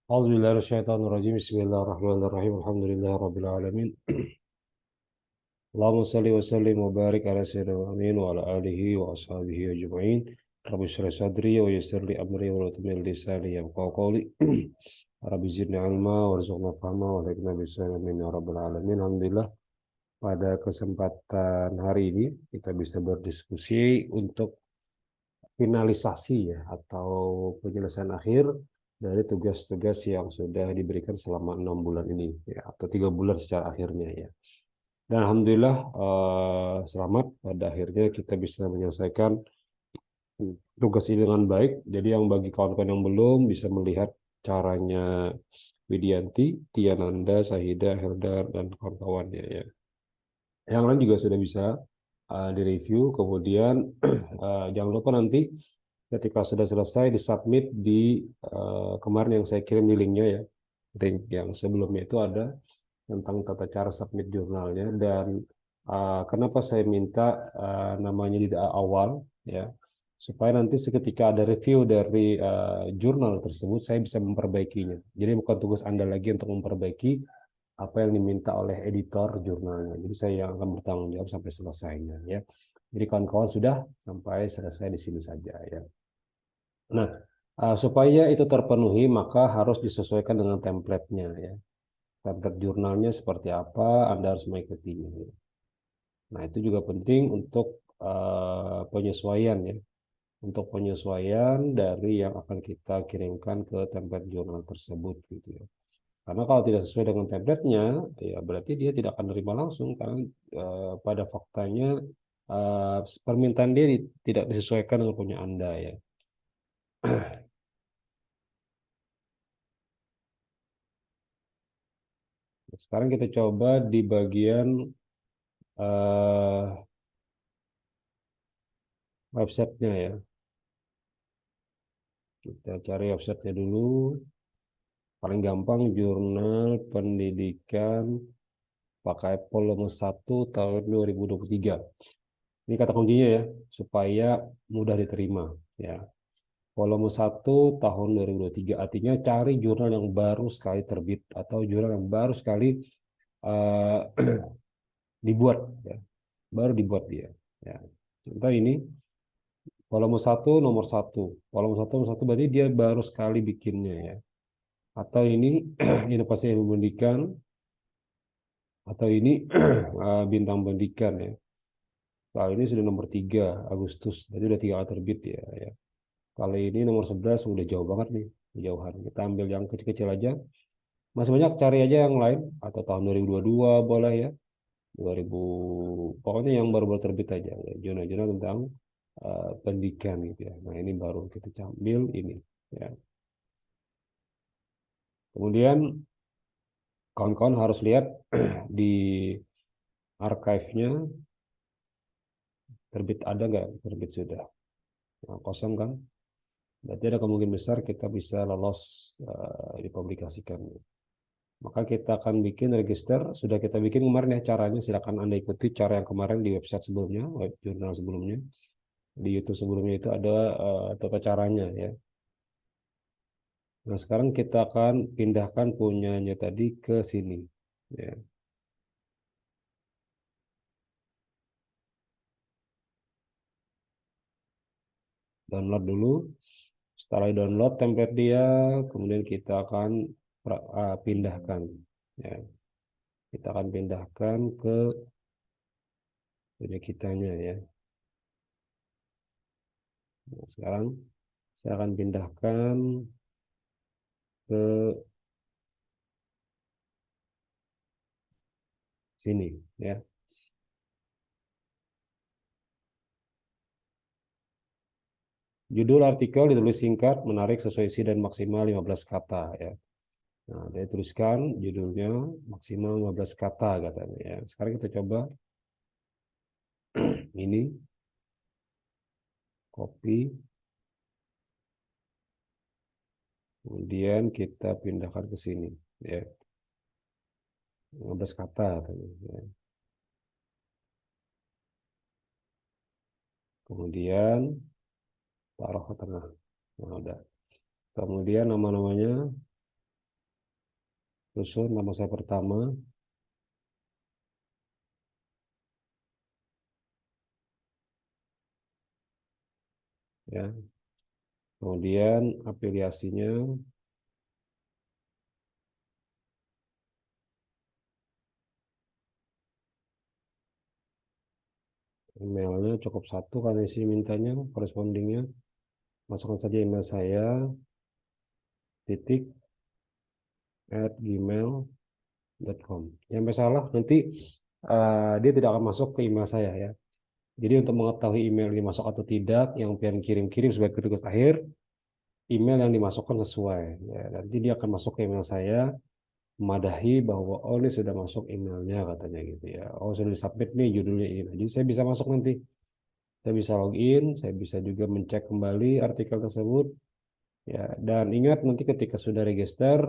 A'udzubillahiminasyaitonirrajim. Bismillahirrahmanirrahim. Alhamdulillahirabbil alamin. Allahumma shalli wa sallim wa barik ala sayyidina Muhammadin wa ala alihi wa ashabihi ajma'in. Rabbi shrah sadri wa yassir li amri wa hlul 'uqdatam min lisani yafqahu qawli. Rabbi zidni ilma warzuqna fahma wa hidna bis-salam ya rabbal alamin. Alhamdulillah pada kesempatan hari ini kita bisa berdiskusi untuk finalisasi ya atau penyelesaian akhir dari tugas-tugas yang sudah diberikan selama 6 bulan ini ya atau 3 bulan secara akhirnya ya. Dan alhamdulillah selamat pada akhirnya kita bisa menyelesaikan tugas ini dengan baik. Jadi yang bagi kawan-kawan yang belum bisa melihat caranya Widianti, Tiananda, Sahida, Heldar dan kawan-kawannya ya. Yang lain juga sudah bisa direview. Kemudian jangan lupa nanti ketika sudah selesai disubmit di kemarin yang saya kirim di linknya ya, link yang sebelumnya itu ada tentang tata cara submit jurnalnya. Dan kenapa saya minta namanya di awal ya, supaya nanti seketika ada review dari jurnal tersebut saya bisa memperbaikinya. Jadi bukan tugas Anda lagi untuk memperbaiki apa yang diminta oleh editor jurnalnya. Jadi saya yang akan bertanggung jawab sampai selesainya ya. Jadi kawan-kawan sudah sampai selesai di sini saja ya. Nah, supaya itu terpenuhi maka harus disesuaikan dengan template-nya ya. Template jurnalnya seperti apa, Anda harus mengikutinya. Nah, itu juga penting untuk penyesuaian ya. Untuk penyesuaian dari yang akan kita kirimkan ke template jurnal tersebut gitu ya. Karena kalau tidak sesuai dengan template-nya, ya berarti dia tidak akan terima langsung karena pada faktanya permintaan dia tidak disesuaikan dengan punya Anda ya. Sekarang kita coba di bagian eh, websitenya ya. Kita cari websitenya dulu. Paling gampang jurnal pendidikan pakai volume 1 tahun 2023. Ini kata kuncinya ya, supaya mudah diterima ya. Volume 1 tahun 2023 artinya cari jurnal yang baru sekali terbit atau jurnal yang baru sekali uh, dibuat ya. Baru dibuat dia ya. Contoh ini volume 1 nomor 1. Volume 1 nomor 1 berarti dia baru sekali bikinnya ya. Atau ini inovasi ilmu pendidikan atau ini bintang pendidikan ya. Kalau ini sudah nomor 3 Agustus, jadi udah 3 kali terbit ya, ya. Kalau ini nomor 11 udah jauh banget nih, jauhan. Kita ambil yang kecil-kecil aja. Masih banyak, cari aja yang lain atau tahun 2022 boleh ya. 2000 pokoknya yang baru-baru terbit aja ya. Jurnal-jurnal tentang pendidikan gitu ya. Nah, ini baru kita ambil ini ya. Kemudian kawan-kawan harus lihat di archive-nya terbit ada nggak? Terbit sudah. Nah, kosong kan? Berarti ada kemungkinan besar kita bisa lolos dipublikasikan. Maka kita akan bikin register. Sudah kita bikin kemarin ya caranya. Silakan Anda ikuti cara yang kemarin di website sebelumnya, web jurnal sebelumnya. Di YouTube sebelumnya itu ada tata caranya ya. Nah, sekarang kita akan pindahkan punyanya tadi ke sini. Ya. Download dulu. Setelah download template dia, kemudian kita akan pindahkan. Ya. Kita akan pindahkan ke punya kitanya ya. Nah, sekarang saya akan pindahkan ke sini ya. Judul artikel ditulis singkat, menarik, sesuai isi dan maksimal 15 kata ya. Nah, dia tuliskan judulnya maksimal 15 kata katanya ya. Sekarang kita coba ini copy, kemudian kita pindahkan ke sini ya. 15 kata katanya ya. Kemudian taruh ke tengah. Nah, udah. Kemudian nama-namanya susun nama saya pertama, ya. Kemudian afiliasinya, emailnya cukup satu karena isi mintanya, correspondingnya. Masukkan saja email saya, titik, @gmail.com. Yang salah nanti dia tidak akan masuk ke email saya ya. Jadi untuk mengetahui email dimasuk atau tidak, yang pian kirim-kirim sebagai tugas akhir, email yang dimasukkan sesuai. Ya, nanti dia akan masuk ke email saya, memadahi bahwa oh ini sudah masuk emailnya katanya gitu ya. Oh sudah disubmit nih judulnya ini. Jadi saya bisa masuk nanti. Saya bisa login, saya bisa juga mencek kembali artikel tersebut. Ya, dan ingat nanti ketika sudah register,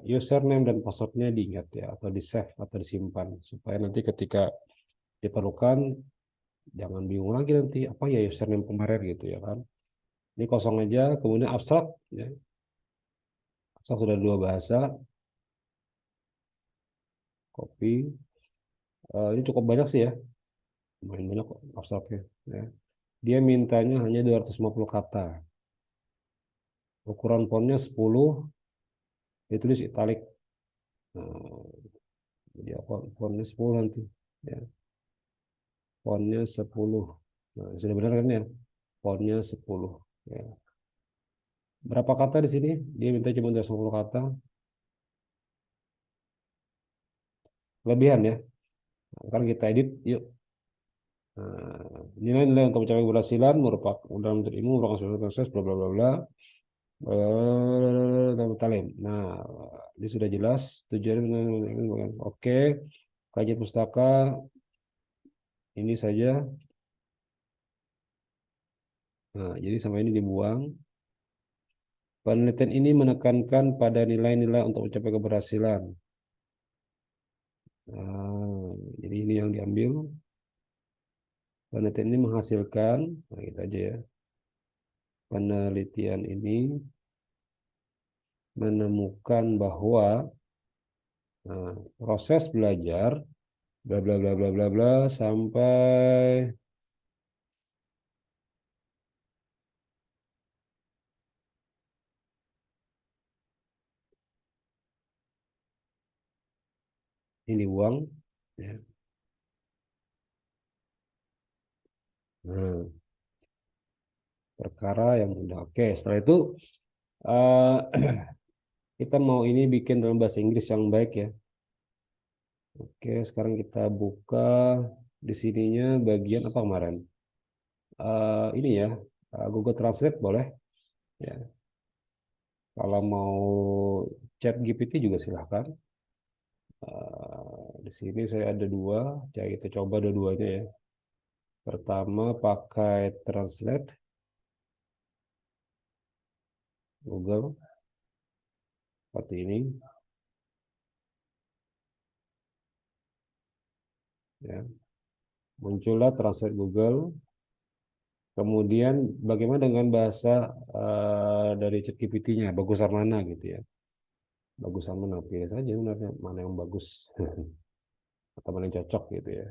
username dan passwordnya diingat ya, atau di save atau disimpan supaya nanti ketika diperlukan jangan bingung lagi nanti apa ya username kemarin gitu ya kan. Ini kosong aja, kemudian abstrak ya. Abstrak sudah dua bahasa, copy. Ini cukup banyak sih ya, lumayan banyak kok abstraknya. Ya. Dia mintanya hanya 250 kata. Ukuran fontnya 10, ditulis italic. Nah, jadi apa fontnya 10 nanti. Ya. Fontnya 10. Nah, sudah benar kan ya? Fontnya 10. Ya. Berapa kata di sini? Dia minta cuma 250 kata. Lebihan ya. Nah, kan kita edit, yuk. Nah, nilai-nilai untuk mencapai keberhasilan merupakan dalam ilmu merupakan suatu proses bla bla bla bla. Talim. Nah, ini sudah jelas tujuan. Oke, kajian pustaka ini saja. Nah, jadi sama ini dibuang. Penelitian ini menekankan pada nilai-nilai untuk mencapai keberhasilan. Nah, jadi ini yang diambil. Penelitian ini menghasilkan, nah gitu aja ya. Penelitian ini menemukan bahwa proses belajar bla bla bla bla bla bla sampai ini uang ya. Nah, perkara yang mudah. Oke, setelah itu eh, kita mau ini bikin dalam bahasa Inggris yang baik ya. Oke, sekarang kita buka di sininya bagian apa kemarin? Ini ya, Google Translate boleh. Ya, kalau mau chat GPT juga silahkan. Di sini saya ada dua, ya kita coba dua-duanya ya. Pertama pakai Translate Google seperti ini. Ya. Muncullah Translate Google. Kemudian bagaimana dengan bahasa dari ChatGPT-nya? Bagusan mana gitu ya? Bagusan mana? Pilih saja sebenarnya mana yang bagus atau mana yang cocok gitu ya.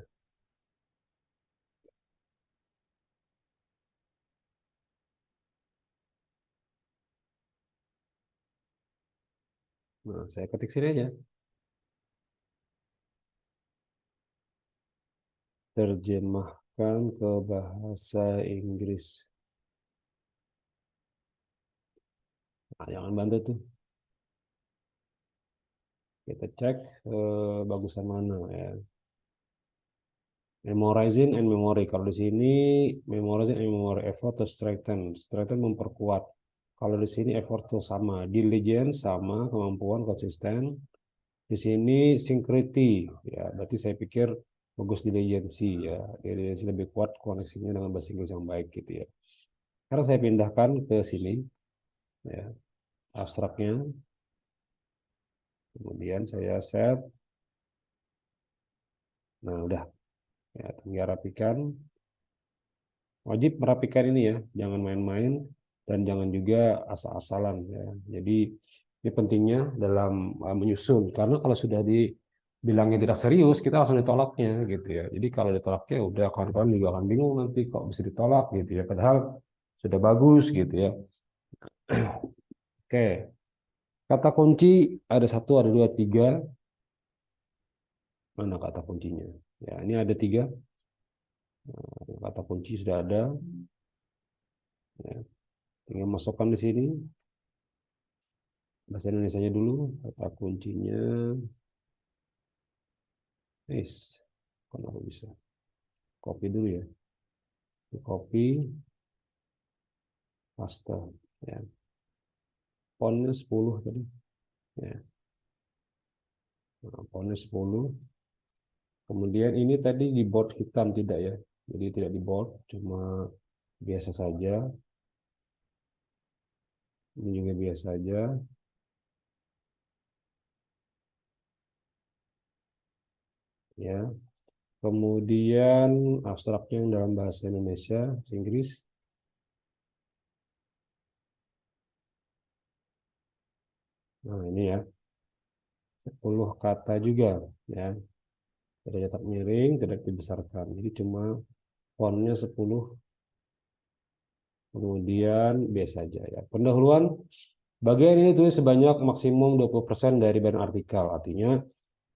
Nah, saya ketik sini aja. Terjemahkan ke bahasa Inggris. Nah, jangan bantu tuh. Kita cek bagusan mana ya. Memorizing and memory. Kalau di sini memorizing and memory effort to strengthen. Strengthen memperkuat. Kalau di sini effort tuh sama. Diligence sama, kemampuan konsisten. Di sini synchrony. Ya, berarti saya pikir bagus diligence ya. Diligence lebih kuat koneksinya dengan bahasa Inggris yang baik gitu ya. Sekarang saya pindahkan ke sini ya. Abstraknya. Kemudian saya set. Nah, udah ya, tinggal rapikan. Wajib merapikan ini ya, jangan main-main dan jangan juga asal-asalan ya. Jadi Ini pentingnya dalam menyusun, karena kalau sudah dibilangnya tidak serius, kita langsung ditolaknya gitu ya. Jadi kalau ditolaknya udah kawan-kawan juga akan bingung nanti kok bisa ditolak gitu ya. Padahal sudah bagus gitu ya. Oke, kata kunci ada satu, ada dua, tiga. Mana kata kuncinya? Ya, ini ada tiga. Kata kunci sudah ada. Ya, tinggal masukkan di sini. Bahasa Indonesianya dulu. Kata kuncinya. Kenapa bisa? Copy dulu ya. Copy, paste. Ya. Fontnya 10 tadi. Ya. Nah, fontnya 10. Kemudian ini tadi di board hitam tidak ya. Jadi tidak di board, cuma biasa saja. Ini juga biasa saja. Ya. Kemudian abstraknya yang dalam bahasa Indonesia, bahasa Inggris. Nah, ini ya. 10 kata juga ya. Tidak cetak miring, tidak dibesarkan. Jadi cuma fontnya 10, kemudian biasa aja ya. Pendahuluan, bagian ini tulis sebanyak maksimum 20% dari bahan artikel. Artinya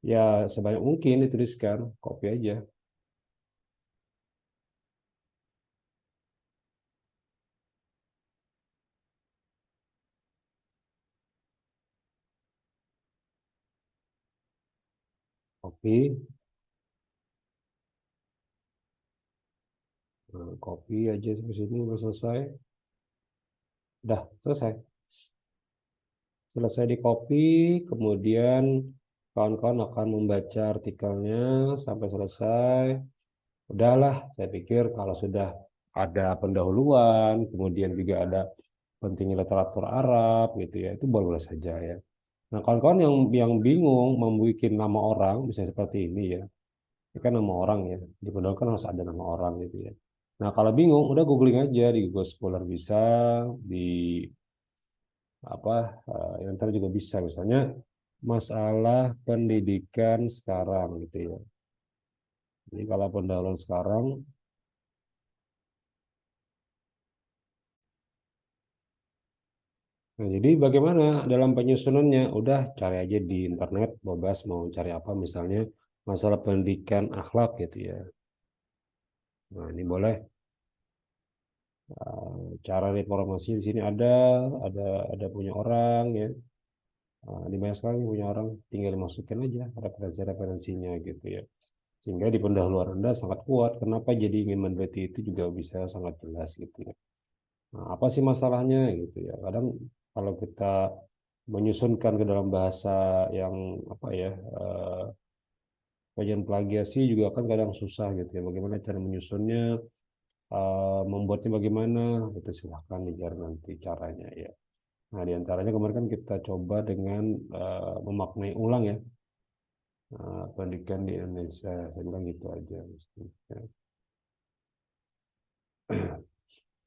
ya sebanyak mungkin dituliskan, copy aja. Copy, nah, copy aja sampai sini udah selesai. Udah selesai. Selesai di copy, kemudian kawan-kawan akan membaca artikelnya sampai selesai. Udahlah, saya pikir kalau sudah ada pendahuluan, kemudian juga ada pentingnya literatur Arab gitu ya, itu boleh saja ya. Nah, kawan-kawan yang bingung membuat nama orang, misalnya seperti ini kan nama orang ya, di pendahuluan kan harus ada nama orang gitu ya. Nah, kalau bingung, udah googling aja di Google Scholar bisa, di apa yang ntar juga bisa, misalnya masalah pendidikan sekarang gitu ya. Jadi kalau pendahuluan sekarang. Nah, jadi bagaimana dalam penyusunannya? Udah cari aja di internet, bebas mau cari apa, misalnya masalah pendidikan akhlak gitu ya. Nah, ini boleh. Cara reformasi di sini ada punya orang ya. Di banyak sekali punya orang, tinggal dimasukin aja referensi-referensinya gitu ya. Sehingga di pendahuluan Anda sangat kuat. Kenapa jadi ingin meneliti itu juga bisa sangat jelas gitu ya. Nah, apa sih masalahnya gitu ya? Kadang kalau kita menyusunkan ke dalam bahasa yang apa ya, kajian plagiasi juga kan kadang susah gitu ya. Bagaimana cara menyusunnya, membuatnya bagaimana, itu silahkan dicari nanti caranya ya. Nah, diantaranya kemarin kan kita coba dengan memaknai ulang ya, pendidikan di Indonesia. Saya bilang gitu aja. Ya.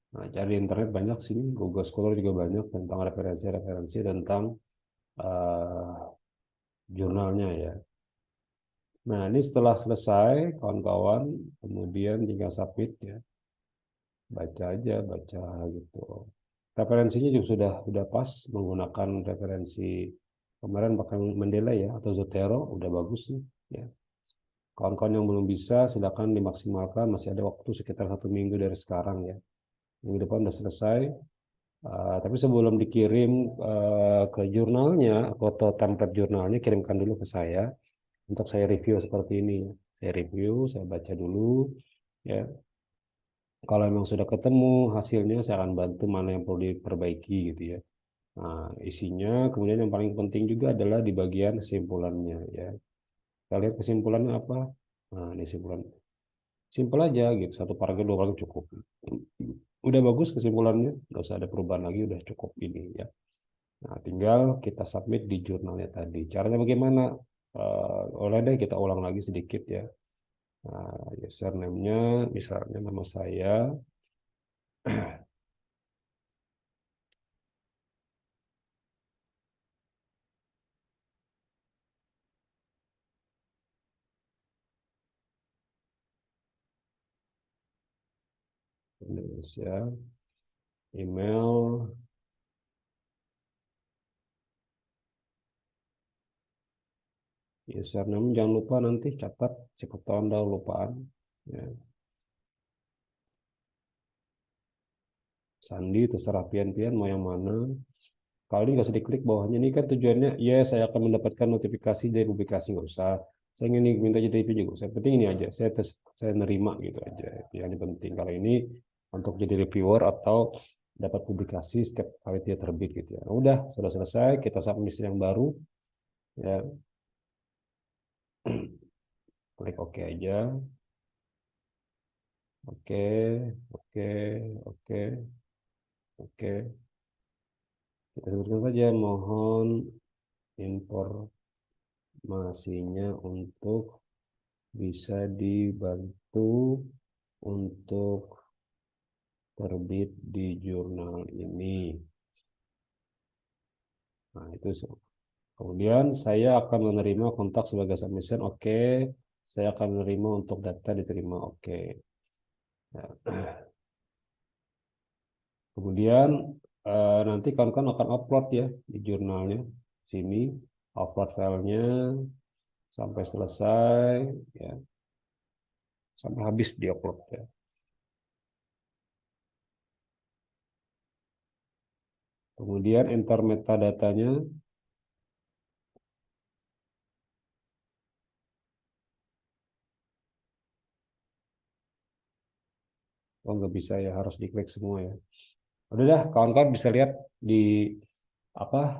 Nah, cari di internet banyak sih, Google Scholar juga banyak tentang referensi-referensi tentang uh, jurnalnya ya. Nah, ini setelah selesai, kawan-kawan, kemudian tinggal submit ya, baca aja, baca gitu. Referensinya juga sudah pas menggunakan referensi kemarin pakai Mendeley ya atau Zotero, udah bagus sih ya. Kawan-kawan yang belum bisa, silakan dimaksimalkan, masih ada waktu sekitar 1 minggu dari sekarang ya. Minggu depan udah selesai. Tapi sebelum dikirim ke jurnalnya, atau template jurnalnya, kirimkan dulu ke saya untuk saya review seperti ini. Saya review, saya baca dulu, ya. Kalau memang sudah ketemu hasilnya, saya akan bantu mana yang perlu diperbaiki gitu ya. Nah, isinya, kemudian yang paling penting juga adalah di bagian kesimpulannya ya. Kita lihat kesimpulannya apa? Nah, ini kesimpulan. Simpel aja gitu, satu paragraf, dua paragraf cukup. Udah bagus kesimpulannya, nggak usah ada perubahan lagi, udah cukup ini ya. Nah, tinggal kita submit di jurnalnya tadi. Caranya bagaimana? Oleh deh kita ulang lagi sedikit ya. Nah, username-nya misalnya nama saya. Indonesia. Email. Username jangan lupa nanti catat, siapa tahu Anda lupaan. Ya. Sandi terserah pian-pian mau yang mana. Kalau ini nggak usah diklik bawahnya. Ini kan tujuannya, ya saya akan mendapatkan notifikasi dari publikasi, nggak usah. Saya ingin minta jadi review juga. Saya penting ini aja. Saya nerima gitu aja. Itu yang penting. Kalau ini untuk jadi reviewer atau dapat publikasi setiap kali dia terbit gitu ya. Nah, udah, sudah selesai. Kita submit yang baru. Ya, klik OK aja. Oke, oke, oke, oke. Kita sebutkan saja mohon informasinya untuk bisa dibantu untuk terbit di jurnal ini. Nah, itu kemudian saya akan menerima kontak sebagai submission. Oke. Saya akan menerima untuk data diterima. Oke. Ya. Kemudian nanti kawan-kawan akan upload ya di jurnalnya sini, upload filenya sampai selesai ya, sampai habis diupload ya. Kemudian enter metadatanya. Oh, nggak bisa ya, harus diklik semua ya. Udah dah, kawan-kawan bisa lihat di apa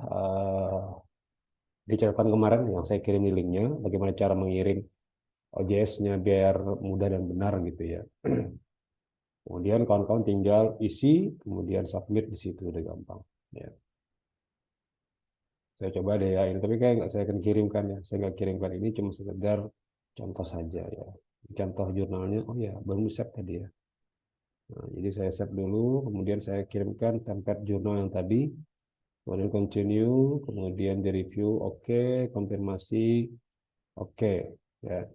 di catatan kemarin yang saya kirim di linknya, bagaimana cara mengirim OJS-nya biar mudah dan benar gitu ya. Kemudian kawan-kawan tinggal isi, kemudian submit di situ udah gampang. Ya. Saya coba deh ya, ini tapi kayak nggak saya akan kirimkan ya. Saya nggak kirimkan ini cuma sekedar contoh saja ya. Contoh jurnalnya, oh ya, belum di-save tadi ya. Nah, jadi saya save dulu, kemudian saya kirimkan template jurnal yang tadi, kemudian continue, kemudian di review, oke, konfirmasi, oke, ya.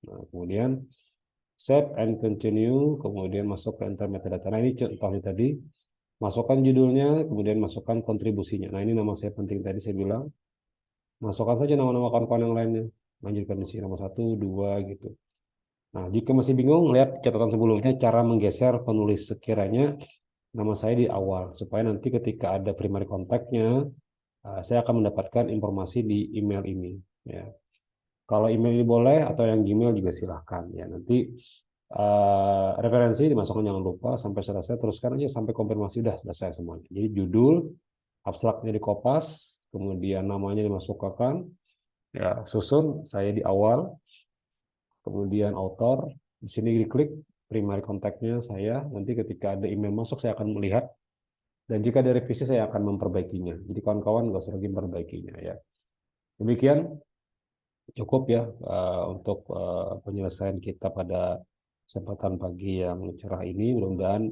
Nah, kemudian save and continue, kemudian masuk ke enter metadata. Nah, ini contohnya tadi, masukkan judulnya, kemudian masukkan kontribusinya. Nah, ini nama saya penting tadi saya bilang, masukkan saja nama-nama kawan-kawan yang lainnya, lanjutkan di sini nomor 1, 2, gitu. Nah, jika masih bingung, lihat catatan sebelumnya cara menggeser penulis sekiranya nama saya di awal supaya nanti ketika ada primary kontaknya saya akan mendapatkan informasi di email ini ya. Kalau email ini boleh atau yang Gmail juga silahkan ya. Nanti referensi dimasukkan jangan lupa sampai selesai, teruskan aja sampai konfirmasi udah selesai semuanya. Jadi judul abstraknya dikopas, kemudian namanya dimasukkan ya, susun saya di awal, kemudian author di sini diklik primary kontaknya saya, nanti ketika ada email masuk saya akan melihat. Dan jika ada revisi saya akan memperbaikinya. Jadi kawan-kawan nggak usah lagi memperbaikinya ya. Demikian cukup ya untuk penyelesaian kita pada kesempatan pagi yang cerah ini. Mudah-mudahan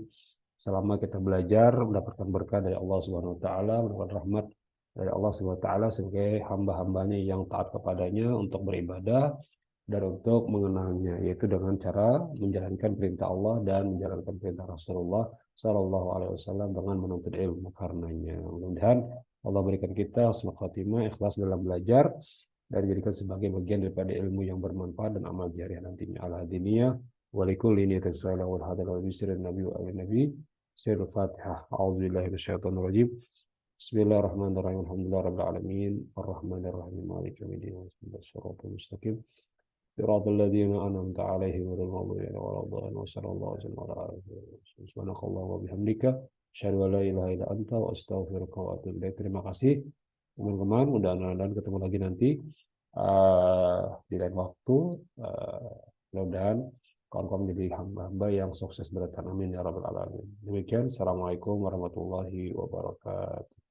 selama kita belajar mendapatkan berkah dari Allah Subhanahu Wa Taala, mendapatkan rahmat dari Allah Subhanahu Wa Taala sebagai hamba-hambanya yang taat kepadanya untuk beribadah dan untuk mengenalnya, yaitu dengan cara menjalankan perintah Allah dan menjalankan perintah Rasulullah Shallallahu Alaihi Wasallam dengan menuntut ilmu karenanya. Mudah-mudahan Allah berikan kita husnul khatimah, ikhlas dalam belajar dan jadikan sebagai bagian daripada ilmu yang bermanfaat dan amal jariah nantinya. Al-hadiniyah walikul ini tersuailah wal hadal wal bisri nabi wa nabi. Sayyidul Fatihah. A'udzubillahi minasyaitonir rajim. Bismillahirrahmanirrahim. Alhamdulillahirabbil alamin. Arrahmanirrahim. Maliki yaumiddin. Shiratal mustaqim. صراط الذين أنعمت عليهم غير المغضوب عليهم ولا الضالين وصلى الله وسلم على سبحانك اللهم وبحمدك أشهد أن لا إله إلا أنت وأستغفرك وأتوب إليك. Terima kasih teman-teman, mudah-mudahan ketemu lagi nanti di lain waktu. Mudah-mudahan kawan-kawan menjadi hamba-hamba yang sukses berdatang, amin ya rabbal alamin. Demikian, assalamualaikum warahmatullahi wabarakatuh.